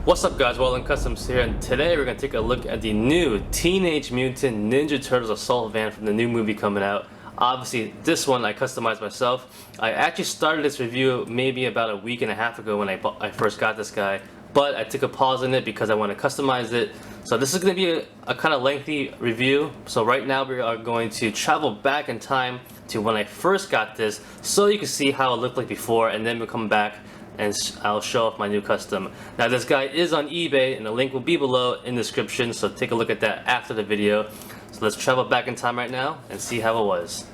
What's up guys, Weldon Customs here, and today we're going to take a look at the new Teenage Mutant Ninja Turtles assault van from the new movie coming out. Obviously this one I customized myself. I actually started this review maybe about a week and a half ago when I first got this guy, but I took a pause in it because I want to customize it. So this is going to be a kind of lengthy review. So right now we are going to travel back in time to when I first got this so you can see how it looked like before, and then we'll come back and I'll show off my new custom. Now this guy is on eBay and the link will be below in the description, so take a look at that after the video. So let's travel back in time right now and see how it was.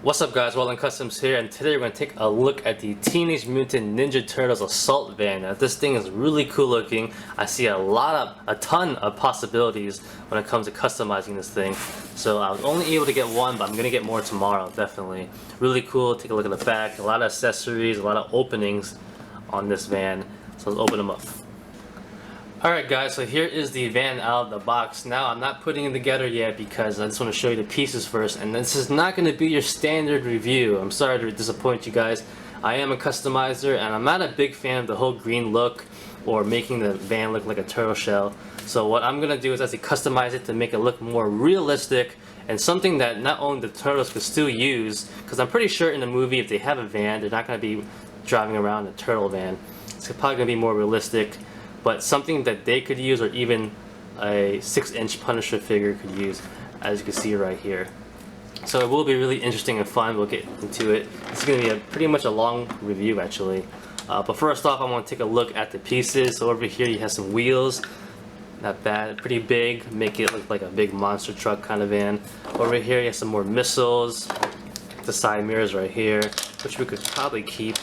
What's up guys, Weldon Customs here, and today we're going to take a look at the Teenage Mutant Ninja Turtles assault van. Now this thing is really cool looking. I see a ton of possibilities when it comes to customizing this thing. So I was only able to get one, but I'm going to get more tomorrow, definitely. Really cool. Take a look at the back, a lot of accessories, a lot of openings on this van. So let's open them up. Alright guys, so here is the van out of the box. Now I'm not putting it together yet because I just want to show you the pieces first, and this is not going to be your standard review. I'm sorry to disappoint you guys. I am a customizer and I'm not a big fan of the whole green look or making the van look like a turtle shell. So what I'm going to do is actually customize it to make it look more realistic and something that not only the turtles could still use, because I'm pretty sure in the movie if they have a van they're not going to be driving around a turtle van. It's probably going to be more realistic, but something that they could use, or even a 6-inch Punisher figure could use, as you can see right here. So it will be really interesting and fun. We'll get into it. It's going to be pretty much a long review actually. But first off, I want to take a look at the pieces. So over here you have some wheels. Not bad, pretty big, make it look like a big monster truck kind of van. Over here you have some more missiles. The side mirrors right here, which we could probably keep.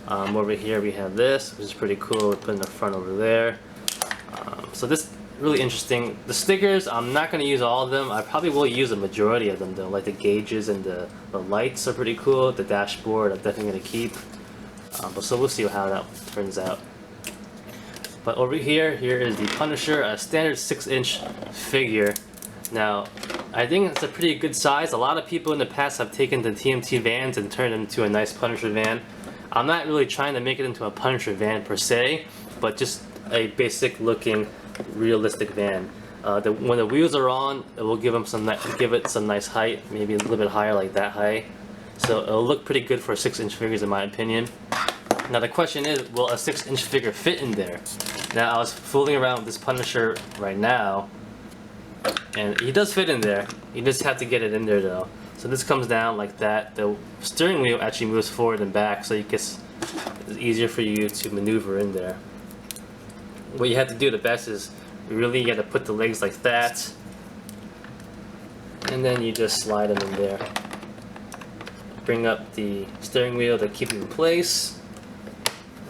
Over here we have this, which is pretty cool. We put in the front over there. So this is really interesting. The stickers, I'm not going to use all of them. I probably will use a majority of them though. Like the gauges and the lights are pretty cool. The dashboard I'm definitely going to keep. So we'll see how that turns out. But over here is the Punisher, a standard 6-inch figure. Now I think it's a pretty good size. A lot of people in the past have taken the TMNT vans and turned them into a nice Punisher van. I'm not really trying to make it into a Punisher van per se, but just a basic looking realistic van. When the wheels are on, it will give it some nice height, maybe a little bit higher, like that high. So it'll look pretty good for 6-inch figures in my opinion. Now the question is, will a 6-inch figure fit in there? Now I was fooling around with this Punisher right now, and he does fit in there. You just have to get it in there though. So this comes down like that. The steering wheel actually moves forward and back, so it's easier for you to maneuver in there. What you have to do the best is you got to put the legs like that, and then you just slide them in there. Bring up the steering wheel to keep it in place,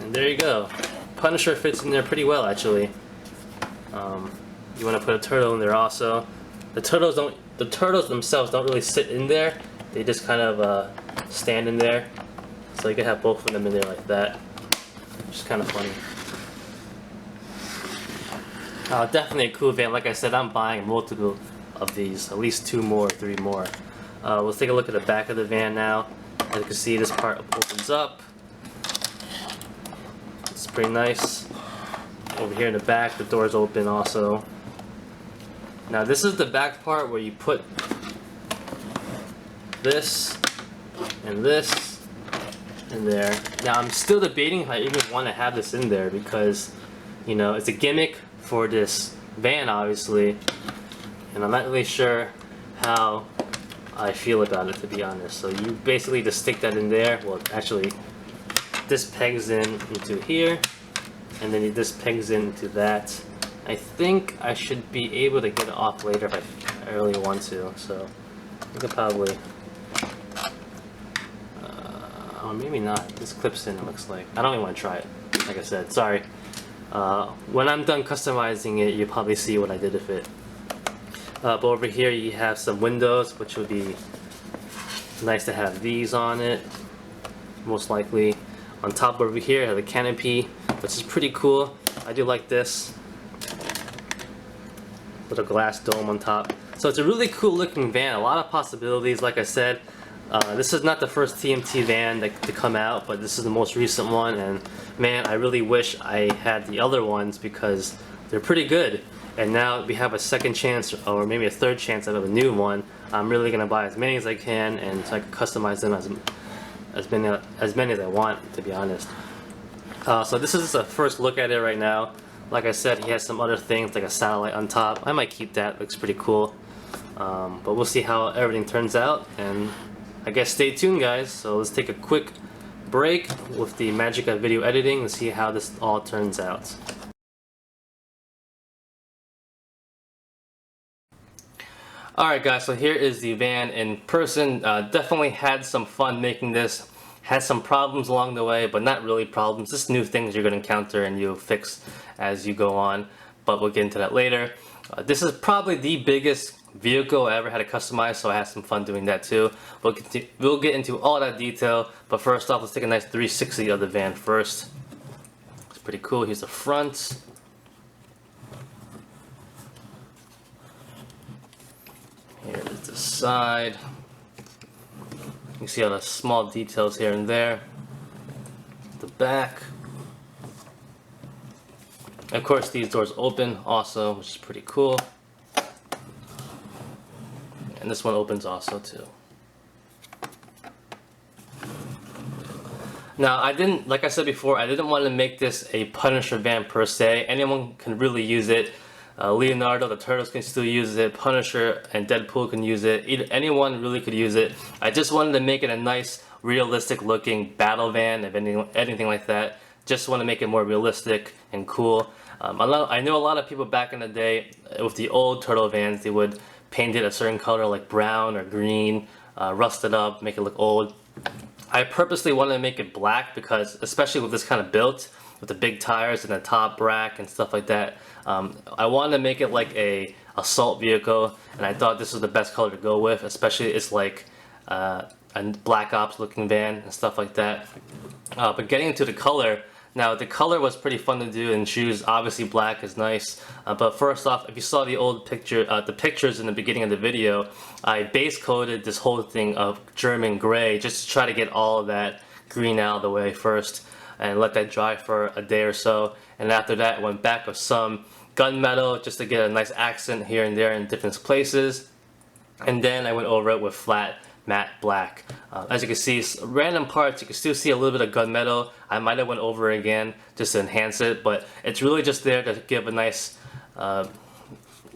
and there you go. Punisher fits in there pretty well actually. You want to put a turtle in there also. The turtles themselves don't really sit in there. They just kind of stand in there. So you can have both of them in there like that. Which is kind of funny. Definitely a cool van. Like I said, I'm buying multiple of these. At least 2 more, 3 more. Let's take a look at the back of the van now. As you can see, this part opens up. It's pretty nice. Over here in the back, the doors open also. Now this is the back part where you put this and this in there. Now I'm still debating if I even want to have this in there because, you know, it's a gimmick for this van obviously, and I'm not really sure how I feel about it, to be honest. So you basically just stick that in there. Well, actually this pegs into here, and then this pegs into that. I think I should be able to get it off later if I really want to, so I could probably, or maybe not. This clips in, it looks like. I don't even want to try it, like I said, sorry. When I'm done customizing it, you'll probably see what I did with it. But over here you have some windows, which would be nice to have these on it, most likely. On top over here I have the canopy, which is pretty cool. I do like this. With a glass dome on top. So it's a really cool looking van, a lot of possibilities. Like I said, This is not the first TMT van to come out, but this is the most recent one, and man, I really wish I had the other ones because they're pretty good. And now we have a second chance, or maybe a third chance of a new one. I'm really gonna buy as many as I can, and so I can customize them as many as I want, to be honest. So this is a first look at it right now. Like I said, he has some other things like a satellite on top. I might keep that, looks pretty cool. But we'll see how everything turns out, and I guess stay tuned, guys. So let's take a quick break with the magic of video editing and see how this all turns out. Alright guys, so here is the van in person. Definitely had some fun making this. Had some problems along the way, but not really problems. Just new things you're going to encounter and you'll fix as you go on. But we'll get into that later. This is probably the biggest vehicle I ever had to customize, so I had some fun doing that too. We'll get into all that detail, but first off, let's take a nice 360 of the van first. It's pretty cool. Here's the front. Here is the side. You can see all the small details here and there. The back. And of course, these doors open also, which is pretty cool. And this one opens also too. Now like I said before, I didn't want to make this a Punisher van per se. Anyone can really use it. Leonardo, the Turtles can still use it. Punisher and Deadpool can use it. Anyone really could use it. I just wanted to make it a nice, realistic looking battle van, if anything like that. Just want to make it more realistic and cool. I know a lot of people back in the day with the old Turtle vans, they would paint it a certain color like brown or green, rust it up, make it look old. I purposely wanted to make it black because, especially with this kind of build, with the big tires and the top rack and stuff like that, I wanted to make it like a assault vehicle, and I thought this was the best color to go with, especially it's like a Black Ops looking van and stuff like that. But getting into the color, now the color was pretty fun to do and choose. Obviously black is nice, but first off, if you saw the old pictures in the beginning of the video, I base coated this whole thing of German gray just to try to get all of that green out of the way first and let that dry for a day or so. And after that, I went back with some gunmetal just to get a nice accent here and there in different places. And then I went over it with flat matte black. As you can see, random parts, you can still see a little bit of gunmetal. I might have went over it again just to enhance it, but it's really just there to give a nice touch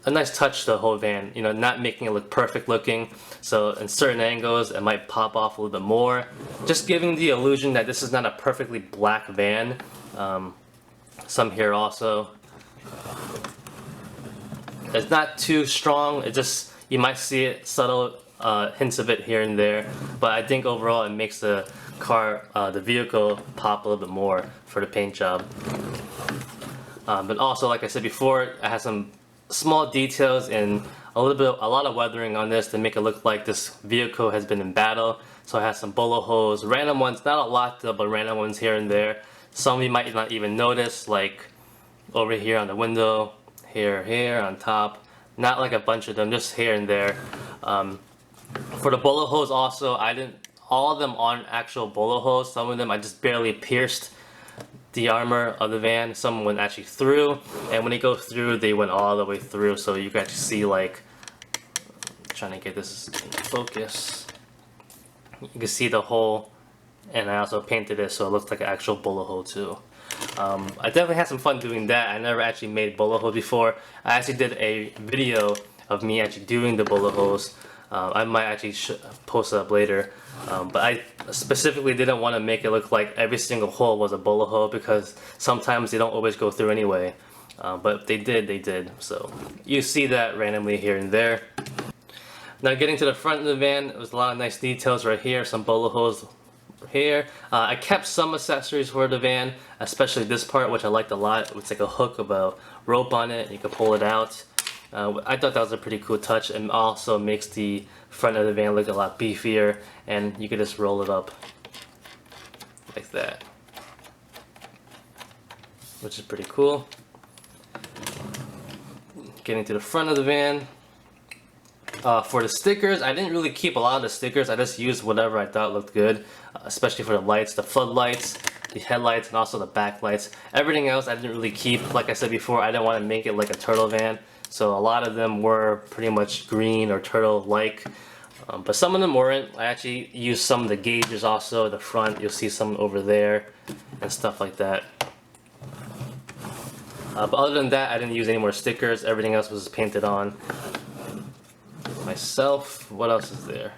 to the whole van, you know, not making it look perfect looking. So in certain angles it might pop off a little bit more, just giving the illusion that this is not a perfectly black van. Some here also. It's not too strong, it just, you might see it subtle hints of it here and there, but I think overall it makes the car, the vehicle pop a little bit more for the paint job. But also, like I said before, I have some small details and a lot of weathering on this to make it look like this vehicle has been in battle. So I have some bullet holes, random ones, not a lot though, but random ones here and there. Some you might not even notice, like over here on the window, here on top. Not like a bunch of them, just here and there. For the bullet holes also, all of them aren't actual bullet holes. Some of them I just barely pierced the armor of the van. Some went actually through, and when they go through, they went all the way through. So you can actually see, like, trying to get this in focus. You can see the hole, and I also painted it so it looks like an actual bullet hole too. I definitely had some fun doing that. I never actually made bullet holes before. I actually did a video of me actually doing the bullet holes. I might actually post it up later, but I specifically didn't want to make it look like every single hole was a bullet hole because sometimes they don't always go through anyway. But if they did. So you see that randomly here and there. Now getting to the front of the van, there was a lot of nice details right here, some bullet holes here. I kept some accessories for the van, especially this part, which I liked a lot. It's like a hook of a rope on it, you can pull it out. I thought that was a pretty cool touch, and also makes the front of the van look a lot beefier, and you can just roll it up like that, which is pretty cool. Getting to the front of the van, For the stickers, I didn't really keep a lot of the stickers. I just used whatever I thought looked good, especially for the lights, the floodlights, the headlights, and also the backlights. Everything else I didn't really keep. Like I said before, I didn't want to make it like a turtle van, so a lot of them were pretty much green or turtle-like. But some of them weren't. I actually used some of the gauges also, the front. You'll see some over there and stuff like that. But other than that, I didn't use any more stickers. Everything else was painted on myself. What else is there?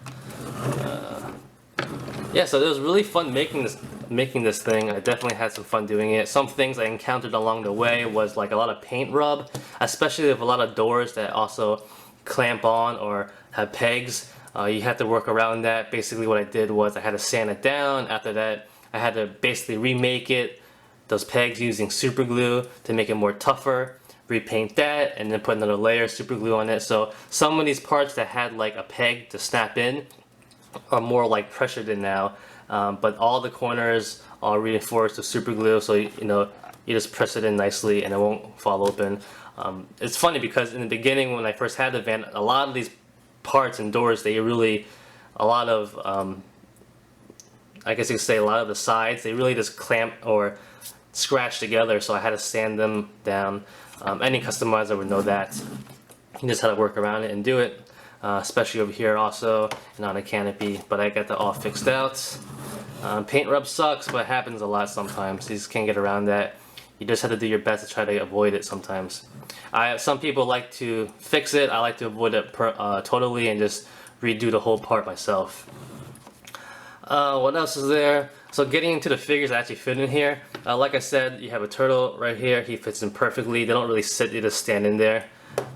Yeah, so it was really fun making this thing. I definitely had some fun doing it. Some things I encountered along the way was like a lot of paint rub, especially with a lot of doors that also clamp on or have pegs. You have to work around that. Basically what I did was I had to sand it down. After that, I had to basically remake it, those pegs, using super glue to make it more tougher, repaint that, and then put another layer of super glue on it. So some of these parts that had like a peg to snap in are more like pressured in now, but all the corners are reinforced with super glue, so you just press it in nicely and it won't fall open. It's funny because in the beginning when I first had the van, a lot of these parts and doors, they really, a lot of I guess you could say a lot of the sides, they really just clamp or scratch together, so I had to sand them down. Any customizer would know that. You just had to work around it and do it, especially over here also and on the canopy, but I got that all fixed out. Paint rub sucks, but it happens a lot sometimes. You just can't get around that. You just have to do your best to try to avoid it sometimes. Some people like to fix it. I like to avoid it totally and just redo the whole part myself. What else is there? So getting into the figures that actually fit in here. Like I said, you have a turtle right here. He fits in perfectly. They don't really sit, they just stand in there.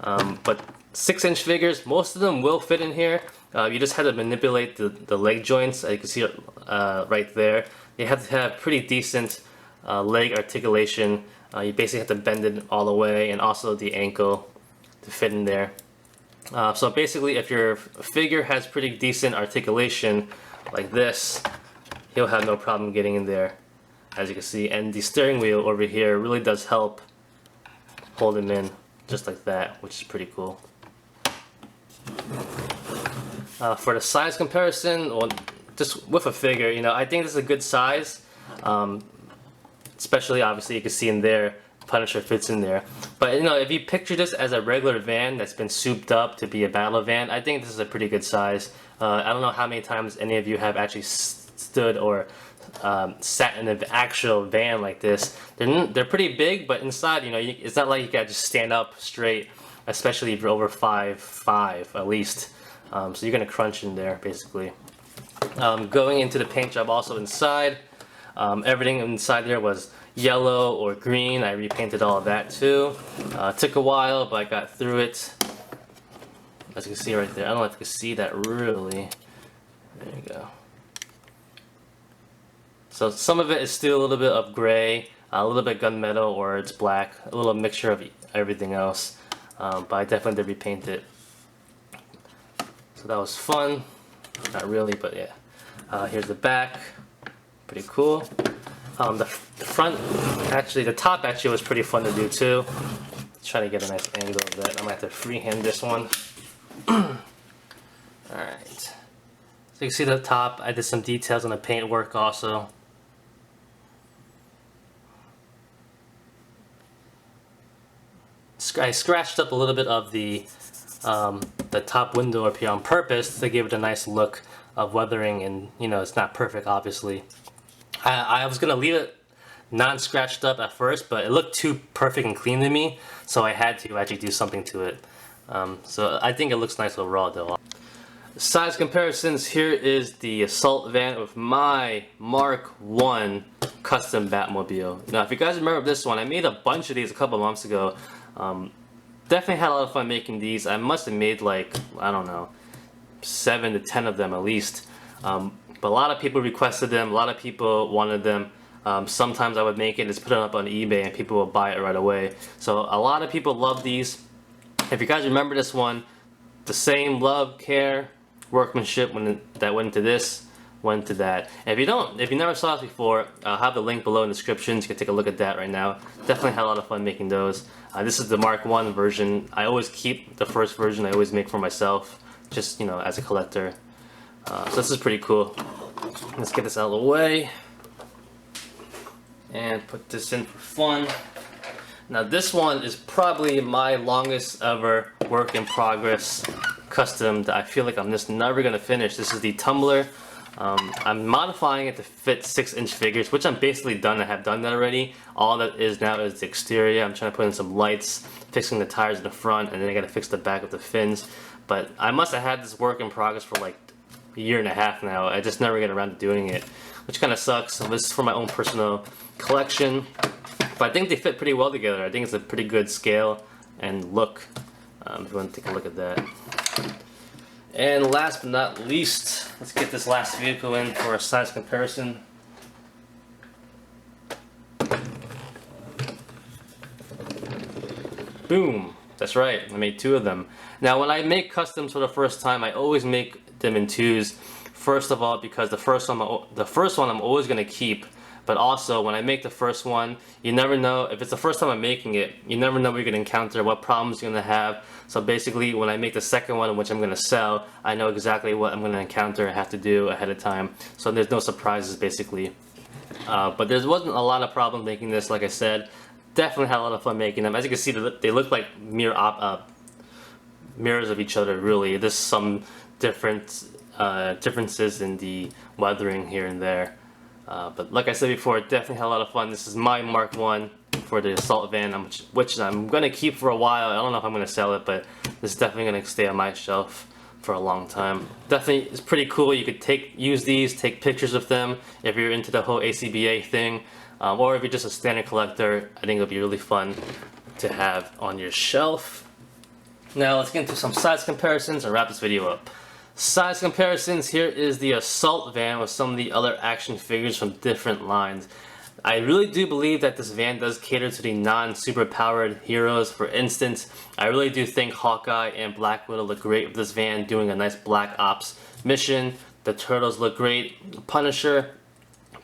But 6-inch figures, most of them will fit in here. You just have to manipulate the leg joints. You can see it right there. You have to have pretty decent leg articulation. You basically have to bend it all the way, and also the ankle to fit in there. So basically, if your figure has pretty decent articulation like this, he'll have no problem getting in there, as you can see. And the steering wheel over here really does help hold him in just like that, which is pretty cool. For the size comparison, well, just with a figure, I think this is a good size. Especially, obviously, you can see in there, Punisher fits in there. But if you picture this as a regular van that's been souped up to be a battle van, I think this is a pretty good size. I don't know how many times any of you have actually stood or sat in an actual van like this. They're pretty big, but inside, it's not like you gotta just stand up straight, especially if you're over 5'5" at least. So you're gonna crunch in there, basically. Going into the paint job also inside, everything inside there was yellow or green. I repainted all of that too. Took a while, but I got through it. As you can see right there, I don't know if you can see that really. There you go. So some of it is still a little bit of gray, a little bit gunmetal, or it's black, a little mixture of everything else. But I definitely did repaint it. So that was fun. Not really, but yeah. Here's the back. Pretty cool. The front, actually, the top actually was pretty fun to do too. Try to get a nice angle of that. I'm gonna have to freehand this one. Alright. So you can see the top, I did some details on the paint work also. I scratched up a little bit of the top window up here on purpose to give it a nice look of weathering, and it's not perfect obviously. I was gonna leave it non-scratched up at first, but it looked too perfect and clean to me, so I had to actually do something to it. So I think it looks nice overall though. Size comparisons, here is the assault van with my Mark I custom Batmobile. Now if you guys remember this one, I made a bunch of these a couple months ago. Definitely had a lot of fun making these. I must have made like, I don't know, 7 to 10 of them at least. But a lot of people requested them, a lot of people wanted them. Sometimes I would make it, just put it up on eBay and people would buy it right away. So a lot of people love these. If you guys remember this one, the same love, care, workmanship that went into this, went into that. And if you never saw this before, I'll have the link below in the description. You can take a look at that right now. Definitely had a lot of fun making those. This is the Mark I version. I always keep the first version I always make for myself just, you know, as a collector. So this is pretty cool. Let's get this out of the way and put this in for fun. Now this one is probably my longest ever work in progress custom that I feel like I'm just never gonna finish. This is the tumbler. I'm modifying it to fit 6-inch figures, which I'm basically done. I have done that already. All that is now is the exterior. I'm trying to put in some lights, fixing the tires in the front, and then I gotta fix the back of the fins. But I must have had this work in progress for like a year and a half now. I just never get around to doing it, which kind of sucks. So this is for my own personal collection. But I think they fit pretty well together. I think it's a pretty good scale and look. If you want to take a look at that. And last but not least, let's get this last vehicle in for a size comparison. Boom! That's right, I made 2 of them. Now when I make customs for the first time, I always make them in 2s. First of all, because the first one I'm always going to keep. But also, when I make the first one, you never know, if it's the first time I'm making it, you never know what you're going to encounter, what problems you're going to have. So basically, when I make the second one, which I'm going to sell, I know exactly what I'm going to encounter and have to do ahead of time. So there's no surprises, basically. But there wasn't a lot of problem making this, like I said. Definitely had a lot of fun making them. As you can see, they look like mirrors of each other, really. There's some differences in the weathering here and there. But like I said before, definitely had a lot of fun. This is my Mark 1 for the assault van, which I'm going to keep for a while. I don't know if I'm going to sell it, but this is definitely going to stay on my shelf for a long time. Definitely, it's pretty cool. You could use these, take pictures of them if you're into the whole ACBA thing, or if you're just a standard collector. I think it'll be really fun to have on your shelf. Now let's get into some size comparisons and wrap this video up. Size comparisons, here is the assault van with some of the other action figures from different lines. I really do believe that this van does cater to the non-super powered heroes. For instance, I really do think Hawkeye and Black Widow look great with this van doing a nice Black Ops mission. The Turtles look great. Punisher.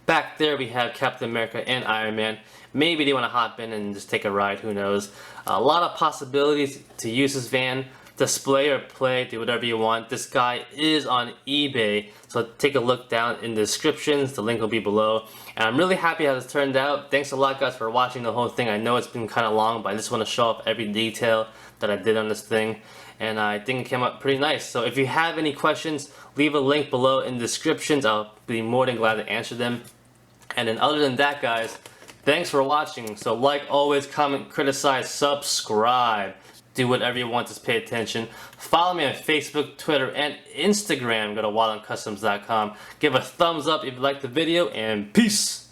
Back there we have Captain America and Iron Man. Maybe they want to hop in and just take a ride, who knows. A lot of possibilities to use this van. Display or play, do whatever you want. This guy is on eBay, so take a look down in the descriptions. The link will be below. And I'm really happy how this turned out. Thanks a lot, guys, for watching the whole thing. I know it's been kind of long, but I just want to show off every detail that I did on this thing. And I think it came out pretty nice. So if you have any questions, leave a link below in the descriptions. I'll be more than glad to answer them. And then other than that, guys, thanks for watching. So like always, comment, criticize, subscribe. Do whatever you want, just pay attention. Follow me on Facebook, Twitter, and Instagram. Go to wildandcustoms.com. Give a thumbs up if you liked the video, and peace!